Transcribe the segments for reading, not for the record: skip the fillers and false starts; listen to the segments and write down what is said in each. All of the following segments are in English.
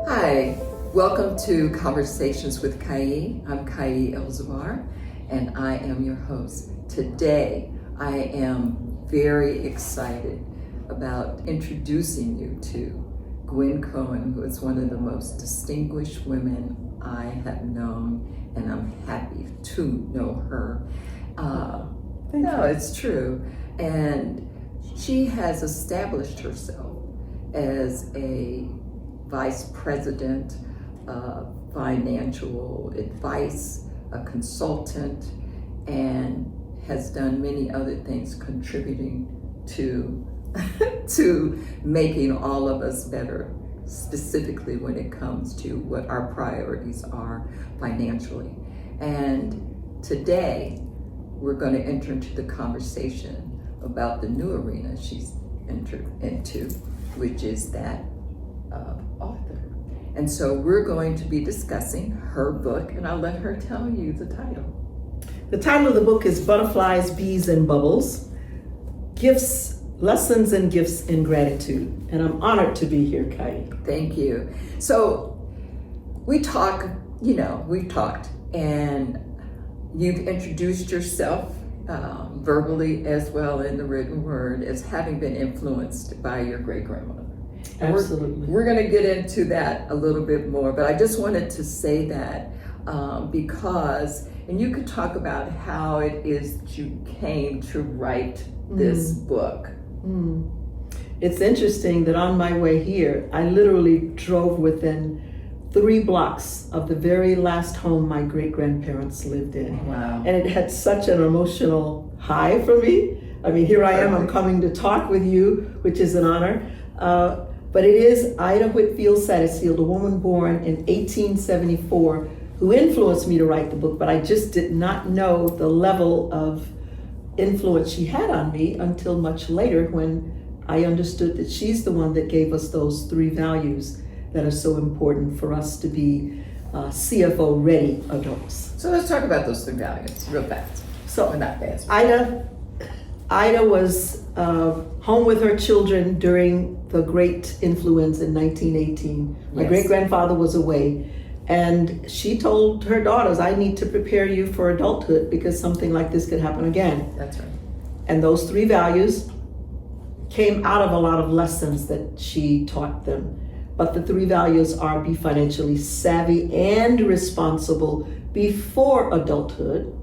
Hi, welcome to Conversations with Kai. I'm Kai EL Zabar, and I am your host. Today, I am very excited about introducing you to Gwen Cohen, who is one of the most distinguished women I have known, and I'm happy to know her. It's true. And she has established herself as a vice president of financial advice, a consultant, and has done many other things contributing to to making all of us better, specifically when it comes to what our priorities are financially. And today, we're going to enter into the conversation about the new arena she's entered into, which is that of author. And so we're going to be discussing her book, and I'll let her tell you the title. The title of the book is Butterflies, Bees, and Bubbles, Gifts, Lessons and Gifts in Gratitude. And I'm honored to be here, Kai. Thank you. So we've talked, and you've introduced yourself verbally as well in the written word as having been influenced by your great-grandmother. Absolutely. We're going to get into that a little bit more, but I just wanted to say that because, and you could talk about how it is that you came to write this book. It's interesting that on my way here, I literally drove within 3 blocks of the very last home my great-grandparents lived in. Wow. And it had such an emotional high for me. I mean, here I am, I'm coming to talk with you, which is an honor. But it is Ida Whitfield Satterfield, a woman born in 1874, who influenced me to write the book, but I just did not know the level of influence she had on me until much later when I understood that she's the one that gave us those 3 values that are so important for us to be CFO-ready adults. So let's talk about those 3 values real fast. So not fast. Ida was home with her children during the great influenza in 1918. My great-grandfather was away, and she told her daughters, I need to prepare you for adulthood because something like this could happen again. That's right. And those 3 values came out of a lot of lessons that she taught them. But the 3 values are: be financially savvy and responsible before adulthood,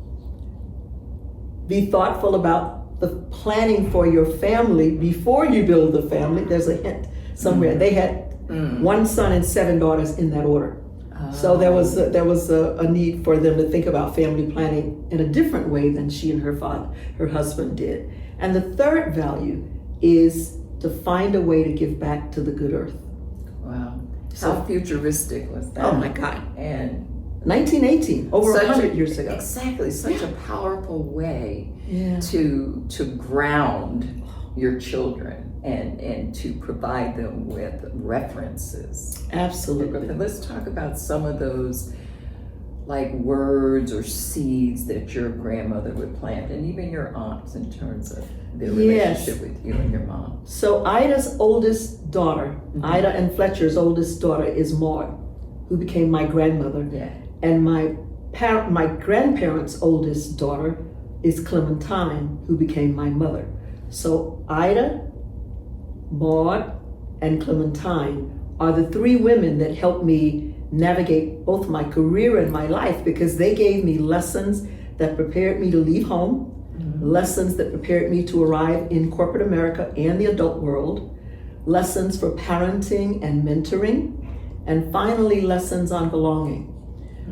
be thoughtful about the planning for your family before you build the family. There's a hint somewhere. They had 1 son and 7 daughters in that order. So there was a need for them to think about family planning in a different way than she and her husband did. And the 3rd value is to find a way to give back to the good earth. Wow. How futuristic was that? Oh my God. And 1918, over 100 years ago. Exactly, such a powerful way to ground your children and to provide them with references. Absolutely. Let's talk about some of those like words or seeds that your grandmother would plant, and even your aunts, in terms of their relationship with you and your mom. So Ida's oldest daughter, Ida and Fletcher's oldest daughter, is Maud, who became my grandmother. Yeah. And my grandparents' oldest daughter is Clementine, who became my mother. So Ida, Maud, and Clementine are the 3 women that helped me navigate both my career and my life, because they gave me lessons that prepared me to leave home, lessons that prepared me to arrive in corporate America and the adult world, lessons for parenting and mentoring, and finally lessons on belonging.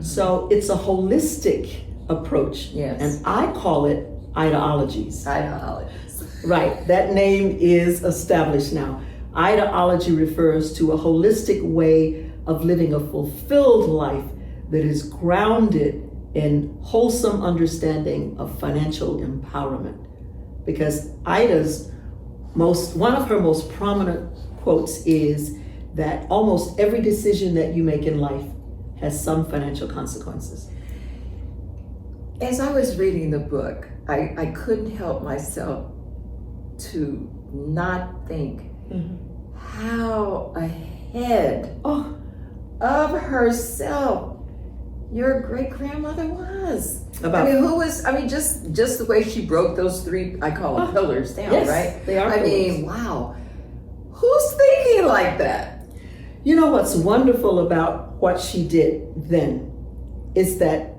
So it's a holistic approach, and I call it Ideologies. Ideologies. Right, that name is established now. Ideology refers to a holistic way of living a fulfilled life that is grounded in wholesome understanding of financial empowerment. Because one of her most prominent quotes is that almost every decision that you make in life has some financial consequences. As I was reading the book, I couldn't help myself to not think how ahead of herself your great grandmother was. About, Just the way she broke those three, I call them pillars down, yes, right? they are I pillars. mean, wow. Who's thinking like that? You know what's wonderful about what she did then is that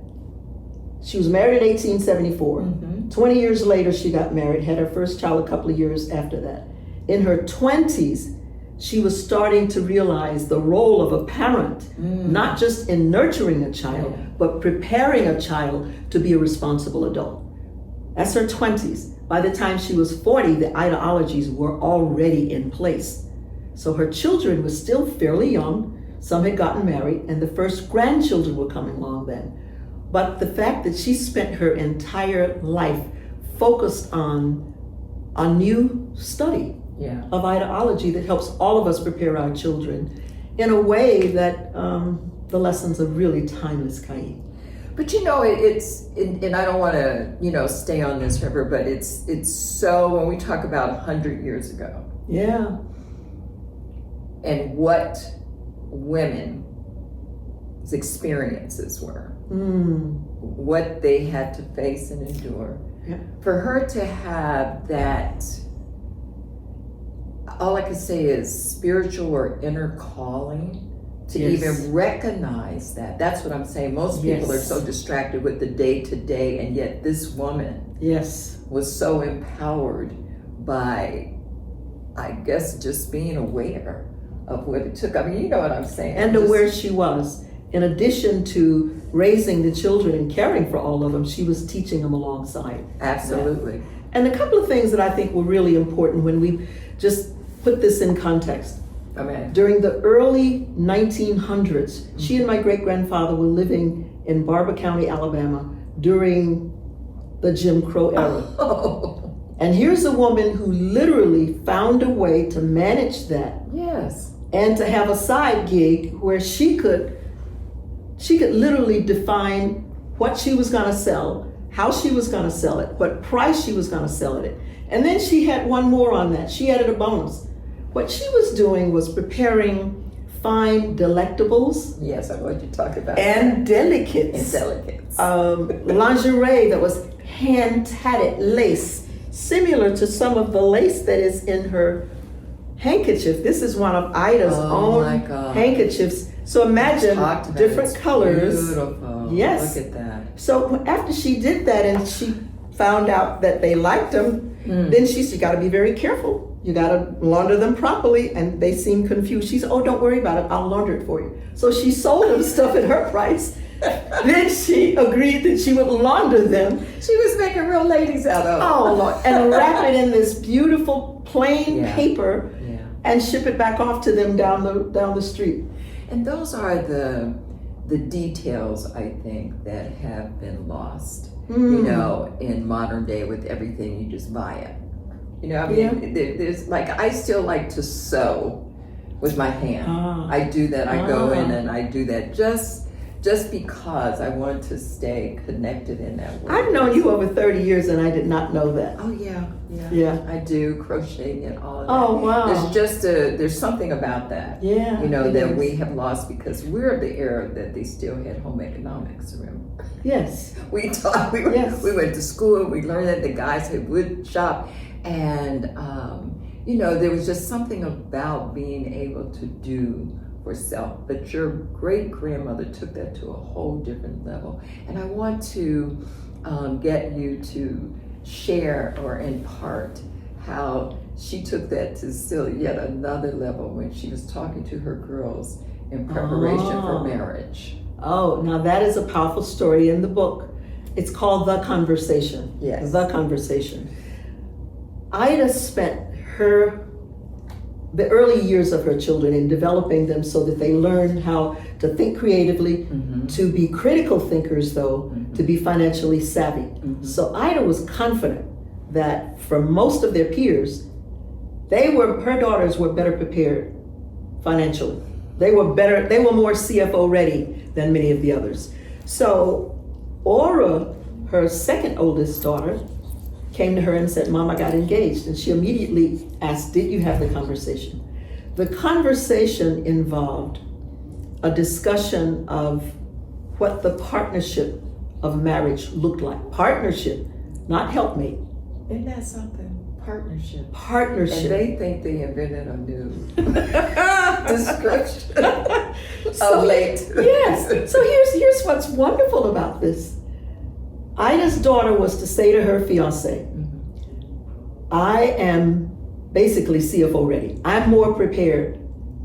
she was married in 1874. Mm-hmm. 20 years later, she got married, had her first child a couple of years after that. In her 20s, she was starting to realize the role of a parent, not just in nurturing a child, but preparing a child to be a responsible adult. That's her 20s. By the time she was 40, the ideologies were already in place. So her children were still fairly young. Some had gotten married, and the first grandchildren were coming along then. But the fact that she spent her entire life focused on a new study of ideology that helps all of us prepare our children in a way that the lessons are really timeless, Kai. But it's, and I don't want to, stay on this forever, but it's so, when we talk about 100 years ago. Yeah. And what women's experiences were, what they had to face and endure. Yeah. For her to have that, all I can say is spiritual or inner calling, to even recognize that. That's what I'm saying. Most people are so distracted with the day to day, and yet this woman was so empowered by, I guess, just being aware of what it took. I mean, you know what I'm saying. And where she was. In addition to raising the children and caring for all of them, she was teaching them alongside. Absolutely. That. And a couple of things that I think were really important when we just put this in context. During the early 1900s, she and my great-grandfather were living in Barber County, Alabama during the Jim Crow era. And here's a woman who literally found a way to manage that. Yes. And to have a side gig where she could literally define what she was going to sell, how she was going to sell it, what price she was going to sell it at. And then she had one more on that. She added a bonus. What she was doing was preparing fine delectables. Yes, I want you to talk about and that. Delicates. Lingerie that was hand-tatted lace, similar to some of the lace that is in her handkerchief. This is one of Ida's own handkerchiefs. So imagine different colors. Beautiful. Yes. Look at that. So after she did that and she found out that they liked them, then she said, you got to be very careful. You got to launder them properly. And they seemed confused. She said, oh, don't worry about it. I'll launder it for you. So she sold them stuff at her price. Then she agreed that she would launder them. She was making real ladies out of them. Oh, Lord. And wrap it in this beautiful plain paper and ship it back off to them down the street. And those are the details, I think, that have been lost, in modern day with everything. You just buy it. There's I still like to sew with my hand. I do that. I go in and I do that just because I want to stay connected in that way. I've known you over 30 years and I did not know that. Oh, yeah. I do crocheting and all of that. Oh, wow. There's something about that. That we have lost because we're of the era that they still had home economics, remember? Yes. We went to school, we learned that the guys had wood shop, and there was just something about being able to do for self. But your great grandmother took that to a whole different level, and I want to get you to share or impart how she took that to still yet another level when she was talking to her girls in preparation for marriage. Oh, now that is a powerful story in the book. It's called The Conversation. Yes. The Conversation. Ida spent the early years of her children in developing them so that they learn how to think creatively, to be critical thinkers though, to be financially savvy. So Ida was confident that for most of their peers, her daughters were better prepared financially. They were more CFO ready than many of the others. So Aura, her second oldest daughter, came to her and said, Mom, I got engaged. And she immediately asked, did you have the conversation? The conversation involved a discussion of what the partnership of marriage looked like. Partnership, not helpmate. Isn't that something? Partnership. Partnership. And they think they invented a new description So, mate. yes. So here's what's wonderful about this. Ida's daughter was to say to her fiance, I am basically CFO ready. I'm more prepared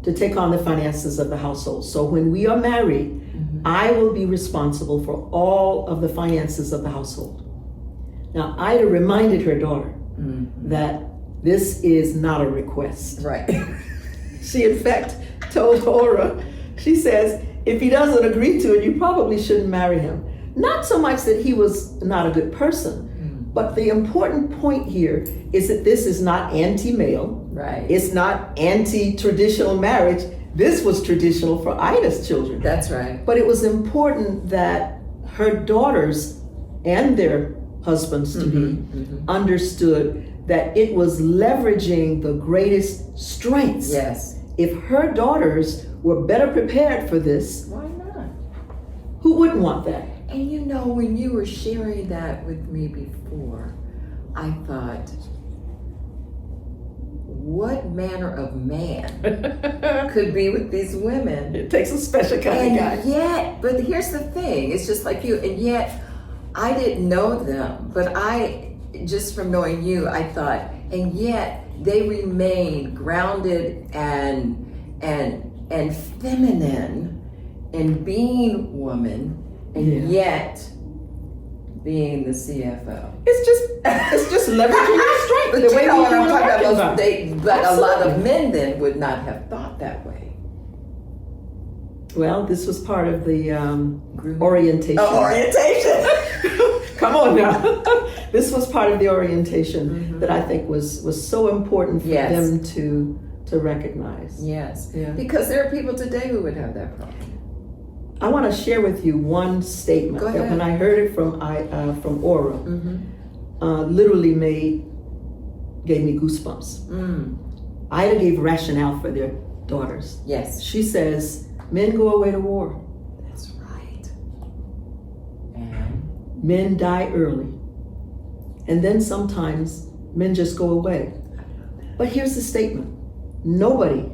to take on the finances of the household. So when we are married, I will be responsible for all of the finances of the household. Now, Ida reminded her daughter that this is not a request. Right. She, in fact, told Ora, she says, if he doesn't agree to it, you probably shouldn't marry him. Not so much that he was not a good person, but the important point here is that this is not anti-male. Right. It's not anti-traditional marriage. This was traditional for Ida's children. That's right. But it was important that her daughters and their husbands to be understood that it was leveraging the greatest strengths. Yes. If her daughters were better prepared for this, Why not? who wouldn't want that? And you know, when you were sharing that with me before, I thought, what manner of man could be with these women? It takes a special kind of guy. And yet, but here's the thing, it's just like you, and yet I didn't know them, but just from knowing you, I thought, and yet they remain grounded and feminine in being woman, and yet being the CFO. It's just leveraging your strength. But the way you know we what I'm were talking talking about? But a lot of Absolutely. men then would not have thought that way. Well, this was part of the orientation. Orientation. Come on now. This was part of the orientation that I think was so important for them to recognize. Yes. Yeah. Because there are people today who would have that problem. I want to share with you one statement Go ahead. that when I heard it from Aura, literally gave me goosebumps. Ida gave rationale for their daughters. Yes. She says, men go away to war. That's right. And Men die early. And then sometimes men just go away. But here's the statement. Nobody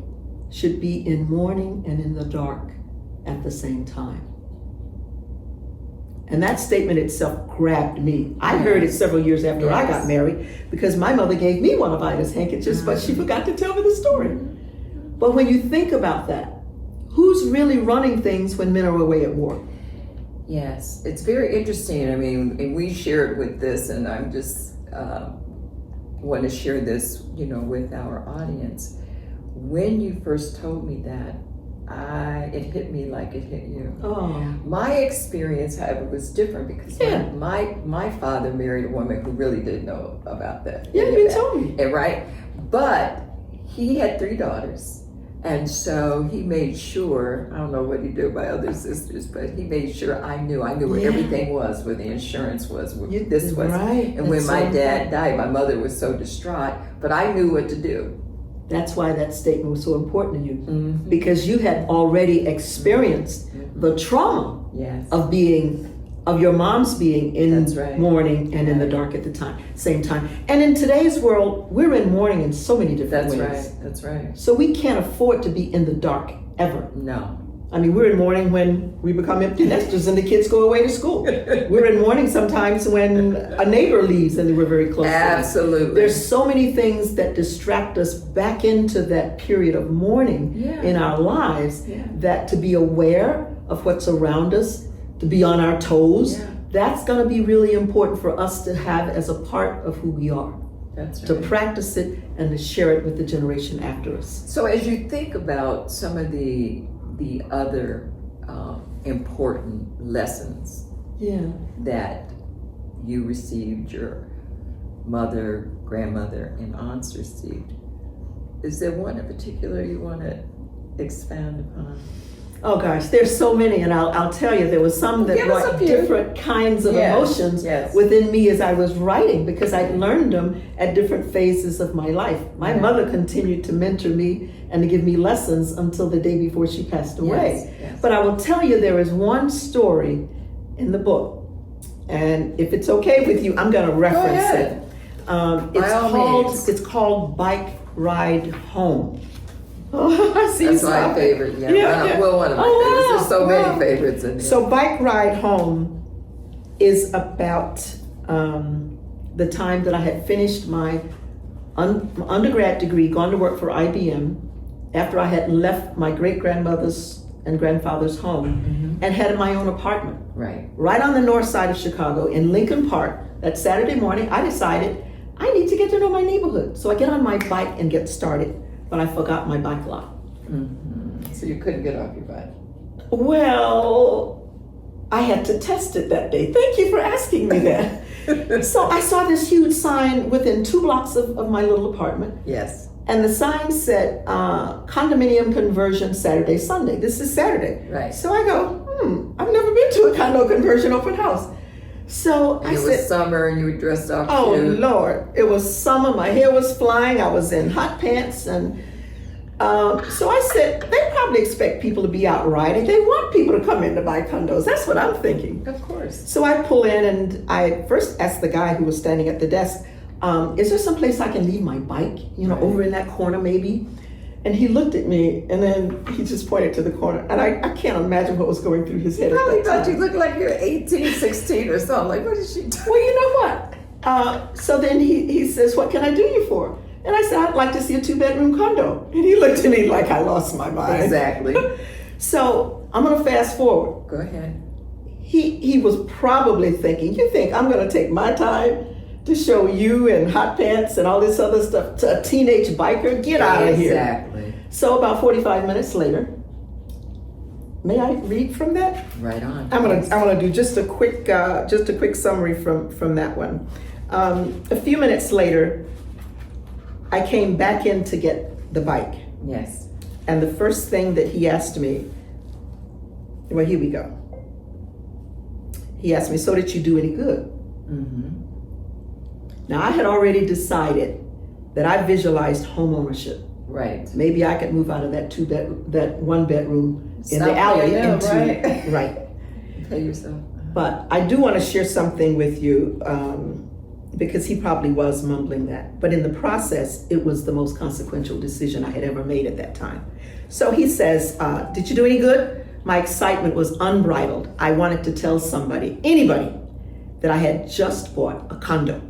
should be in mourning and in the dark at the same time. And that statement itself grabbed me. I heard it several years after I got married because my mother gave me one of Ida's handkerchiefs, but she forgot to tell me the story. But when you think about that, who's really running things when men are away at war? yes, it's very interesting. I mean, and we shared with this, and I'm just want to share this, with our audience. When you first told me that, it hit me like it hit you. Oh. My experience, however, was different because my father married a woman who really didn't know about that. Yeah, you told me. Right? But he had 3 daughters. And so he made sure, I don't know what he did by other sisters, but he made sure I knew where everything was, where the insurance was, where this was. Right. And when my dad died, my mother was so distraught, but I knew what to do. That's why that statement was so important to you, because you had already experienced the trauma of your mom's being in mourning and in the dark at the same time. And in today's world, we're in mourning in so many different ways. That's right. So we can't afford to be in the dark ever. No. I mean, we're in mourning when we become empty nesters and the kids go away to school. We're in mourning sometimes when a neighbor leaves and we're very close to them. Absolutely. There's so many things that distract us back into that period of mourning in our lives that to be aware of what's around us, to be on our toes, that's going to be really important for us to have as a part of who we are. That's right. To practice it and to share it with the generation after us. So as you think about some of the other important lessons that you received, your mother, grandmother, and aunts received, is there one in particular you want to expand upon? Oh gosh, there's so many, and I'll tell you, there was some that Give us a brought few. different kinds of Yes, emotions yes. within me as I was writing, because I learned them at different phases of my life. My Yeah. mother continued to mentor me and to give me lessons until the day before she passed away. Yes. But I will tell you, there is one story in the book, and if it's okay with you, I'm going to reference ahead. it. By all means. It's called Bike Ride Home. Oh, I see That's you my smiling. favorite. Yeah, Yeah. well, one of my Oh, favorites. There's so wow. many favorites in there. So Bike Ride Home is about the time that I had finished my undergrad degree, gone to work for IBM, after I had left my great-grandmother's and grandfather's home and had my own apartment. Right on the north side of Chicago in Lincoln Park. That Saturday morning, I decided I need to get to know my neighborhood. So I get on my bike and get started, but I forgot my bike lock. So you couldn't get off your bike. Well, I had to test it that day. Thank you for asking me that. So I saw this huge sign within 2 blocks of my little apartment. Yes. And the sign said, condominium conversion Saturday, Sunday. This is Saturday. Right. So I go, I've never been to a condo conversion open house. So And I it said, was summer and you were dressed up oh cute. Lord, it was summer, my hair was flying, I was in hot pants, and so I said, they probably expect people to be out riding. They want people to come in to buy condos. That's what I'm thinking. Of course. So I pull in and I first asked the guy who was standing at the desk, is there some place I can leave my bike? Over in that corner maybe? And he looked at me and then he just pointed to the corner. And I can't imagine what was going through his head at Probably that thought time. you looked like you're 18, 16 or something. Like, what is she doing? Well, you know what? So then he says, what can I do you for? And I said, I'd like to see a 2-bedroom condo. And he looked at me like I lost my mind. Exactly. So I'm going to fast forward. Go ahead. He was probably thinking, you think I'm going to take my time to show you in hot pants and all this other stuff to a teenage biker? Get out of here. Exactly. So about 45 minutes later, may I read from that? Right on. I'm gonna do just a quick summary from that one. A few minutes later, I came back in to get the bike, Yes. and the first thing that he asked me, well, here we go. He asked me, "So did you do any good?" Now I had already decided that I visualized home ownership. Right. Maybe I could move out of that 1-bedroom in the Stop alley paying them, into right. right. Pay yourself. But I do want to share something with you because he probably was mumbling that. But in the process, it was the most consequential decision I had ever made at that time. So he says, did you do any good? My excitement was unbridled. I wanted to tell somebody, anybody, that I had just bought a condo.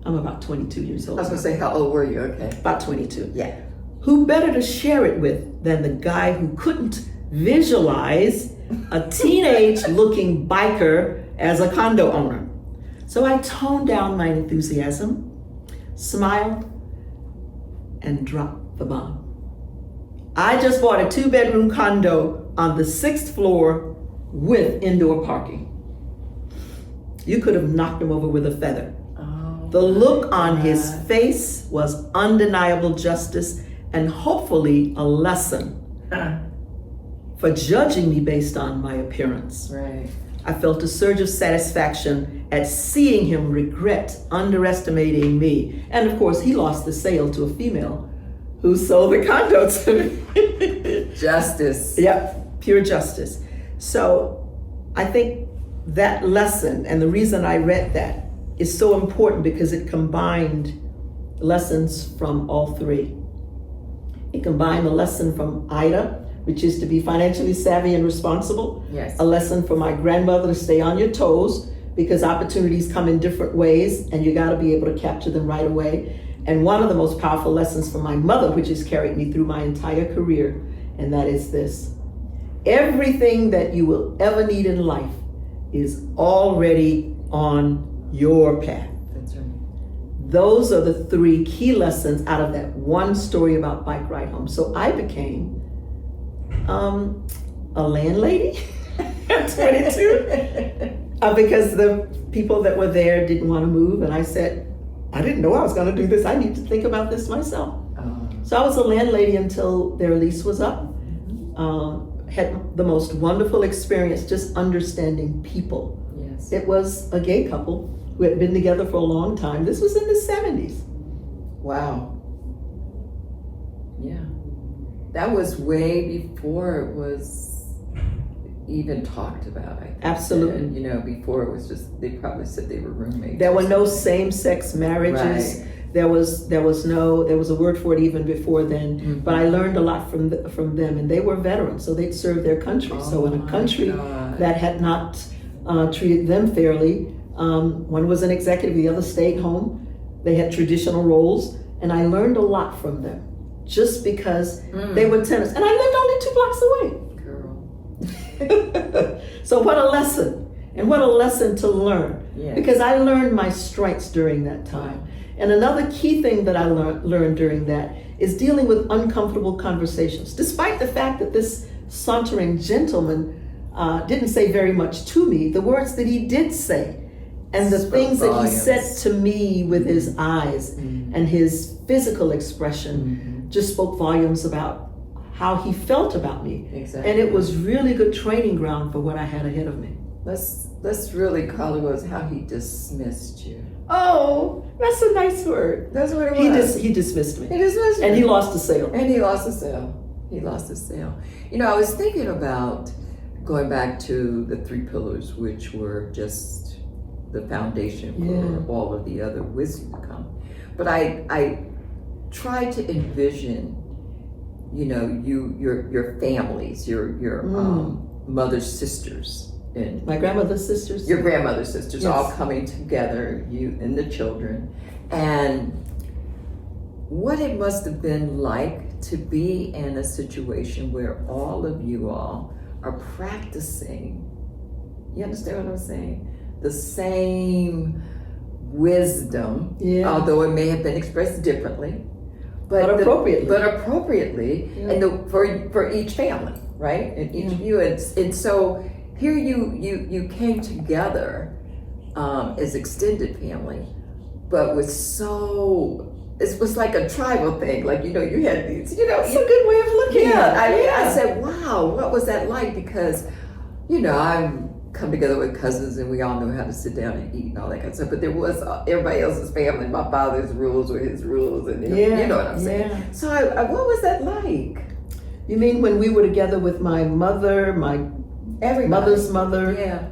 I'm about 22 years old. I was going to say, how old were you? Okay. About 22. Yeah. Who better to share it with than the guy who couldn't visualize a teenage-looking biker as a condo owner? So I toned down my enthusiasm, smiled, and dropped the bomb. I just bought a 2-bedroom condo on the 6th floor with indoor parking. You could have knocked him over with a feather. The look on his face was undeniable justice and hopefully a lesson for judging me based on my appearance. Right. I felt a surge of satisfaction at seeing him regret underestimating me. And of course, he lost the sale to a female who sold the condo to me. Justice. Yep, pure justice. So I think that lesson, and the reason I read that, is so important because it combined lessons from all three. It combined a lesson from Ida, which is to be financially savvy and responsible. Yes. A lesson from my grandmother to stay on your toes because opportunities come in different ways and you gotta be able to capture them right away. And one of the most powerful lessons from my mother, which has carried me through my entire career, and that is this: everything that you will ever need in life is already on your path. That's right. Those are the 3 key lessons out of that one story about Bike Ride Home. So I became a landlady at 22 because the people that were there didn't want to move, and I said, I didn't know I was going to do this. I need to think about this myself. So I was a landlady until their lease was up. had the most wonderful experience just understanding people. Yes. It was a gay couple who had been together for a long time. This was in the 70s. Wow. Yeah. That was way before it was even talked about, I think. Absolutely. And, you know, before it was just, they probably said they were roommates. There were no same-sex marriages. Right. There was a word for it even before then. Mm-hmm. But I learned a lot from them, and they were veterans, so they'd served their country. So in a country that had not treated them fairly, one was an executive, the other stayed home. They had traditional roles, and I learned a lot from them just because they were tenants, and I lived only 2 blocks away. Girl. So what a lesson, and what a lesson to learn. Yeah. Because I learned my strengths during that time. And another key thing that I learned during that is dealing with uncomfortable conversations. Despite the fact that this sauntering gentleman didn't say very much to me, the words that he did say and the things that he said to me with his eyes and his physical expression just spoke volumes about how he felt about me. Exactly. And it was really good training ground for what I had ahead of me. Let's really call it was how he dismissed you. Oh, that's a nice word. That's what it was. He dismissed me. He dismissed me. And he lost the sale. And he lost the sale. He lost the sale. You know, I was thinking about going back to the 3 pillars, which were just the foundation for all of the other wisdom to come. But I tried to envision, you know, your families, your mother's sisters. And my grandmother's sisters. Your grandmother's sisters, yes. all coming together, you and the children. And what it must have been like to be in a situation where all of you all are practicing, you understand what I'm saying? The same wisdom, although it may have been expressed differently. But appropriately, and for each family, right? And each of you. And so here you came together as extended family, but with it was like a tribal thing. Like, you know, you had these, you know. That's a good way of looking at it. I said, wow, what was that like? Because, you know, I've come together with cousins and we all know how to sit down and eat and all that kind of stuff. But there was everybody else's family. My father's rules were his rules, and you know what I'm saying. Yeah. So what was that like? You mean when we were together with my mother, mother's mother? Yeah.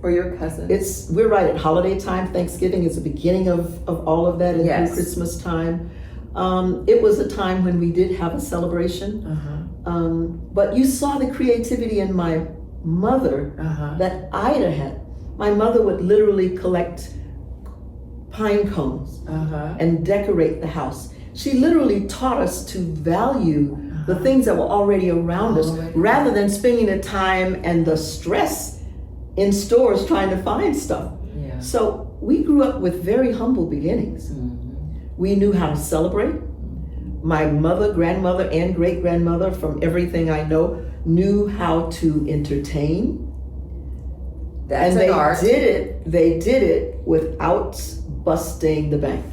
Or your cousin. We're right at holiday time. Thanksgiving is the beginning of all of that, and through Christmas time. It was a time when we did have a celebration. But you saw the creativity in my mother that Ida had. My mother would literally collect pine cones and decorate the house. She literally taught us to value the things that were already around us, rather than spending the time and the stress in stores trying to find stuff. Yeah. So we grew up with very humble beginnings. We knew how to celebrate. My mother, grandmother, and great-grandmother, from everything I know, knew how to entertain. That's an art. They did it without busting the bank.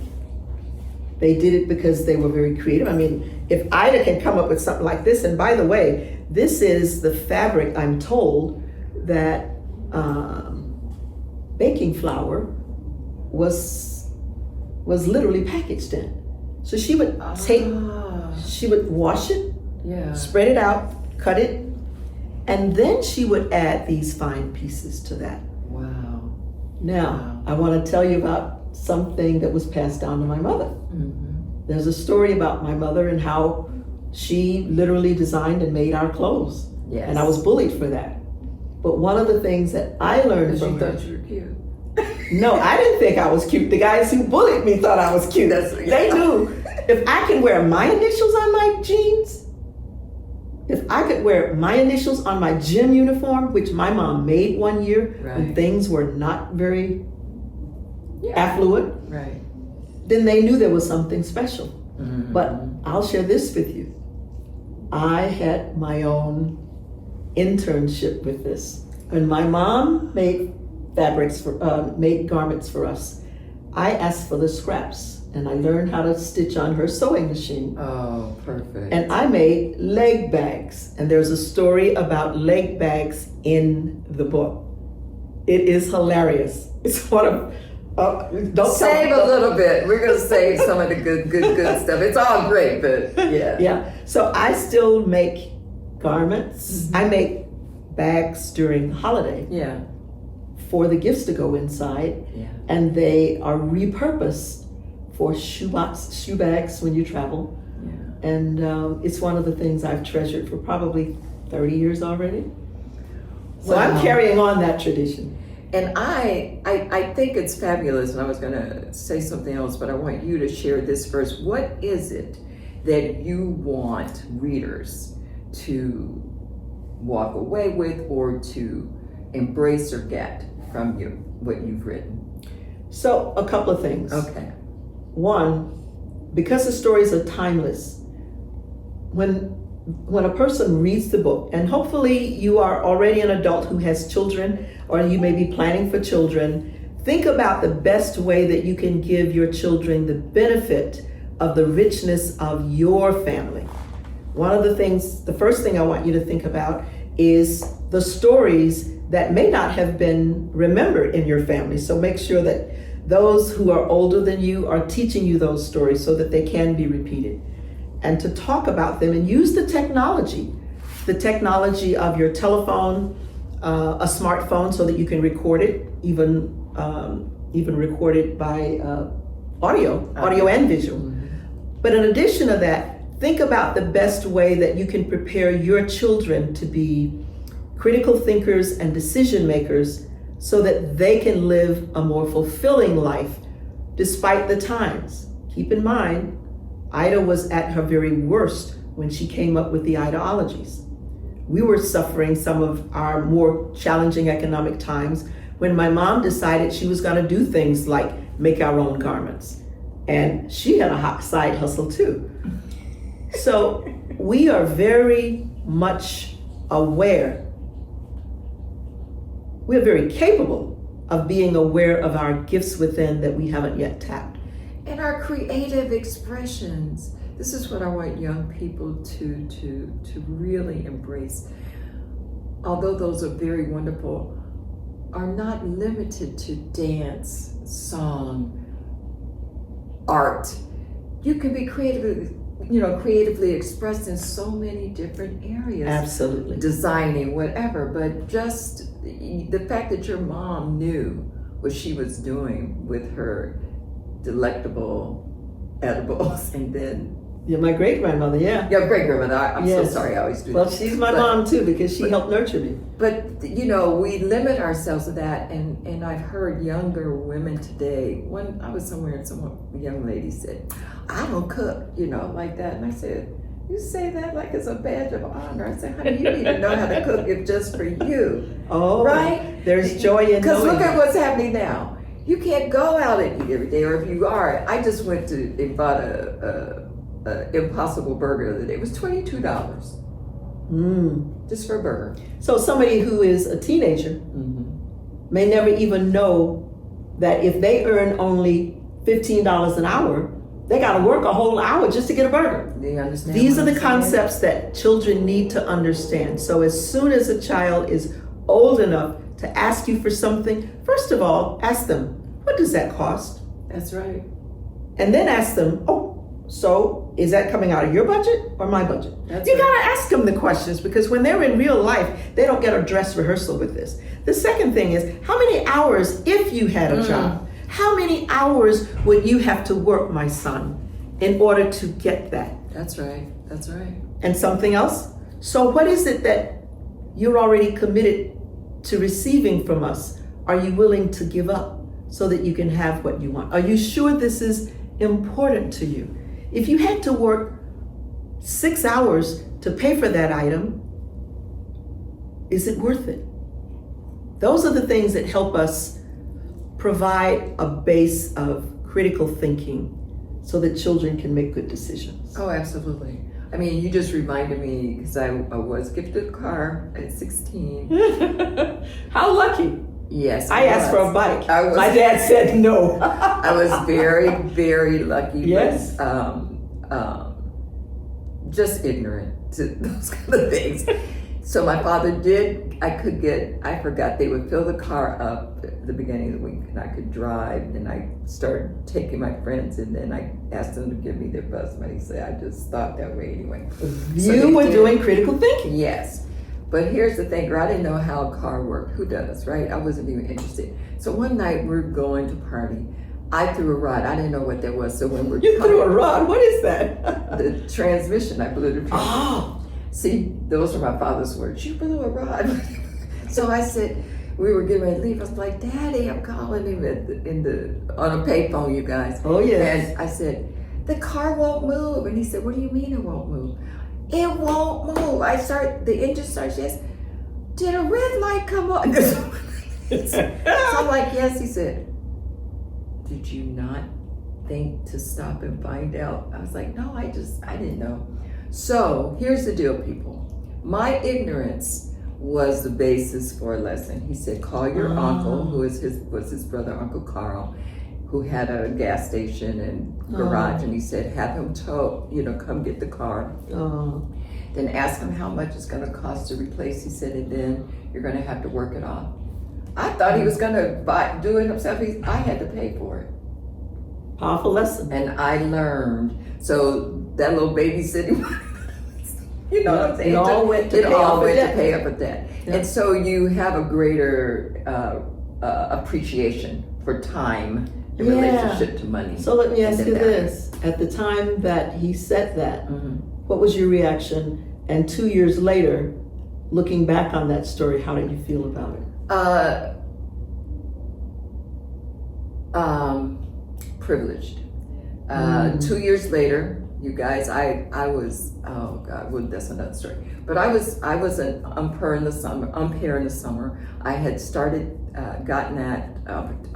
They did it because they were very creative. I mean, if Ida can come up with something like this, and by the way, this is the fabric, I'm told, that baking flour was literally packaged in. So she would she would wash it, spread it out, cut it, and then she would add these fine pieces to that. Wow. Now, I want to tell you about something that was passed down to my mother. There's a story about my mother and how she literally designed and made our clothes. Yes. And I was bullied for that. But one of the things that I learned from her... Because you thought you were cute. No, I didn't think I was cute. The guys who bullied me thought I was cute. They knew if I could wear my initials on my jeans, if I could wear my initials on my gym uniform, which my mom made one year when things were not very affluent, then they knew there was something special. But I'll share this with you. I had my own internship with this. When my mom made garments for us, I asked for the scraps and I learned how to stitch on her sewing machine. Oh, perfect. And I made leg bags. And there's a story about leg bags in the book. It is hilarious. It's one of, don't save a little bit. We're going to save some of the good stuff. It's all great, but yeah. Yeah. So I still make garments. I make bags during the holiday. Yeah. For the gifts to go inside. Yeah. And they are repurposed for shoe bags when you travel. Yeah. And it's one of the things I've treasured for probably 30 years already. So Wow. I'm carrying on that tradition. And I think it's fabulous, and I was going to say something else, but I want you to share this first. What is it that you want readers to walk away with or to embrace or get from you, what you've written? So a couple of things. Okay. One, because the stories are timeless, when a person reads the book, and hopefully you are already an adult who has children, or you may be planning for children, think about the best way that you can give your children the benefit of the richness of your family. One of the things, the first thing I want you to think about is the stories that may not have been remembered in your family. So make sure that those who are older than you are teaching you those stories so that they can be repeated. And to talk about them and use the technology of your telephone, a smartphone, so that you can record it, even record it by audio and visual. Mm-hmm. But in addition to that, think about the best way that you can prepare your children to be critical thinkers and decision makers so that they can live a more fulfilling life despite the times. Keep in mind, Ida was at her very worst when she came up with the ideologies. We were suffering some of our more challenging economic times when my mom decided she was going to do things like make our own garments. And she had a hot side hustle too. So we are very much aware. We're very capable of being aware of our gifts within that we haven't yet tapped. And our creative expressions. This is what I want young people to really embrace. Although those are very wonderful, are not limited to dance, song, art. You can be creatively expressed in so many different areas. Absolutely. Designing, whatever, but just the fact that your mom knew what she was doing with her delectable edibles, and then My great grandmother, yeah. your great grandmother. I'm Yes. so sorry, I always do Well, that. she's my mom too because she helped nurture me. But we limit ourselves to that, and I've heard younger women today. I was somewhere and a young lady said, "I don't cook," like that, and I said, "You say that like it's a badge of honor." I said, "Honey, you need to know how to cook if just for you." Oh, Right? There's joy in Because knowing. look at what's happening now. You can't go out and eat every day, or if you are, I just went and bought a Impossible Burger the other day. It was $22 just for a burger. So somebody who is a teenager may never even know that if they earn only $15 an hour, they got to work a whole hour just to get a burger. Do you understand? These what are the I'm saying? concepts that children need to understand. So as soon as a child is old enough to ask you for something, first of all, ask them, what does that cost? That's right. And then ask them, so is that coming out of your budget or my budget? That's You right. gotta ask them the questions because when they're in real life, they don't get a dress rehearsal with this. The second thing is, how many hours, if you had a job, how many hours would you have to work, my son, in order to get that? That's right. That's right. And something else? So what is it that you're already committed to receiving from us? Are you willing to give up so that you can have what you want? Are you sure this is important to you? If you had to work 6 hours to pay for that item, is it worth it? Those are the things that help us provide a base of critical thinking so that children can make good decisions. Oh, absolutely. I mean, you just reminded me because I was gifted a car at 16. How lucky. Yes, I asked for a bike. I was- My dad said no. I was very, very lucky. Yes. Just ignorant to those kind of things. So my father I forgot, they would fill the car up at the beginning of the week and I could drive, and I started taking my friends, and then I asked them to give me their bus money. So I just thought that way anyway. You were doing critical thinking. Yes. But here's the thing, girl, I didn't know how a car worked. Who does, right? I wasn't even interested. So one night we were going to party. I threw a rod. I didn't know what that was. So when we're You threw a rod? What is that? the transmission, I blew the transmission. Oh. See, those are my father's words. You blew a rod. So I said, we were getting ready to leave. I was like, Daddy, I'm calling him on a payphone, you guys. Oh, yes. And I said, the car won't move. And he said, what do you mean it won't move? It won't move. The engine starts, yes. Did a red light come on? So I'm like, yes. He said, did you not think to stop and find out? I was like, no, I didn't know. So here's the deal, people. My ignorance was the basis for a lesson. He said, call your uncle, who was his brother, Uncle Carl, who had a gas station and garage, and he said, have him tow, come get the car. Then ask him how much it's gonna cost to replace. He said, and then you're gonna have to work it off. I thought he was gonna do it himself. I had to pay for it. Powerful lesson. And I learned. So that little babysitting, you know what I'm saying? It all went to pay up a debt. Yeah. And so you have a greater appreciation for time in relationship to money. So let me ask and you the this. At the time that he said that, Mhm. what was your reaction? And 2 years later, looking back on that story, how did you feel about it? Privileged. 2 years later, you guys, I was, oh God, well, that's another story. But I was an umpire in the summer. I had gotten that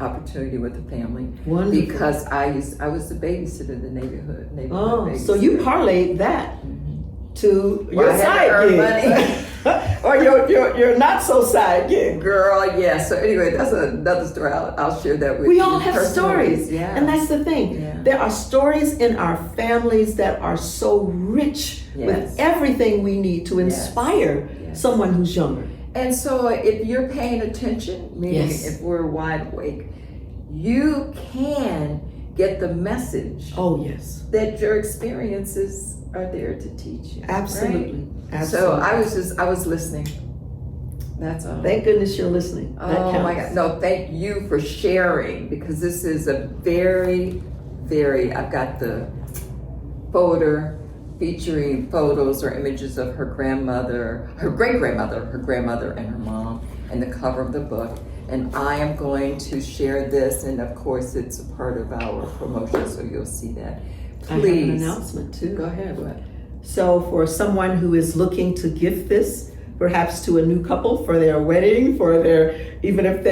opportunity with the family. Wonderful. Because I was the babysitter in the neighborhood Oh, so you parlayed that to Well, your I had to side earn gig. money. Or your not so side gig. Girl, yeah. So anyway, that's another story. I'll share that with you. We all have Personally. stories. Yeah. And that's the thing. Yeah. There are stories in our families that are so rich with Yes. everything we need to inspire Yes. someone who's younger. And so if you're paying attention, meaning Yes. if we're wide awake, you can get the message Oh, yes. that your experiences are there to teach you. Absolutely. Right? Absolutely. So I was listening. That's all. Thank goodness you're listening. That Oh my counts. God. No, thank you for sharing, because this is a very, I've got the folder featuring photos or images of her grandmother, her great-grandmother, her grandmother, and her mom, and the cover of the book. And I am going to share this, and of course it's a part of our promotion, so you'll see that. I have an Please. announcement too. Go ahead, what? So for someone who is looking to gift this, perhaps to a new couple for their wedding, for their even if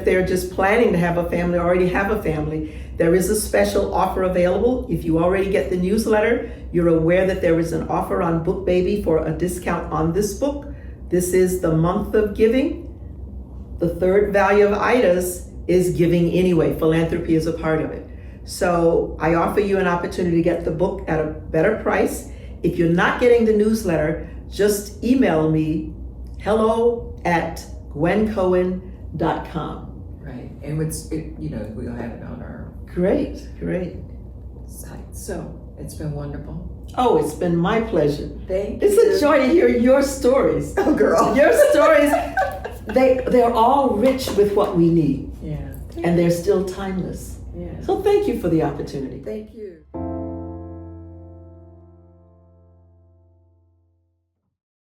they're just planning to have a family, already have a family, there is a special offer available. If you already get the newsletter, you're aware that there is an offer on Book Baby for a discount on this book. This is the month of giving. The third value of Ida's is giving anyway. Philanthropy is a part of it. So I offer you an opportunity to get the book at a better price. If you're not getting the newsletter, just email me, hello@gwencohen.com. Right, and we'll have it on our Great. site. So it's been wonderful. Oh, it's been my pleasure. Thank you. It's a joy to hear your stories. Oh, girl. Your stories, they're all rich with what we need, Yeah. and they're still timeless. Yeah. So thank you for the opportunity. Thank you.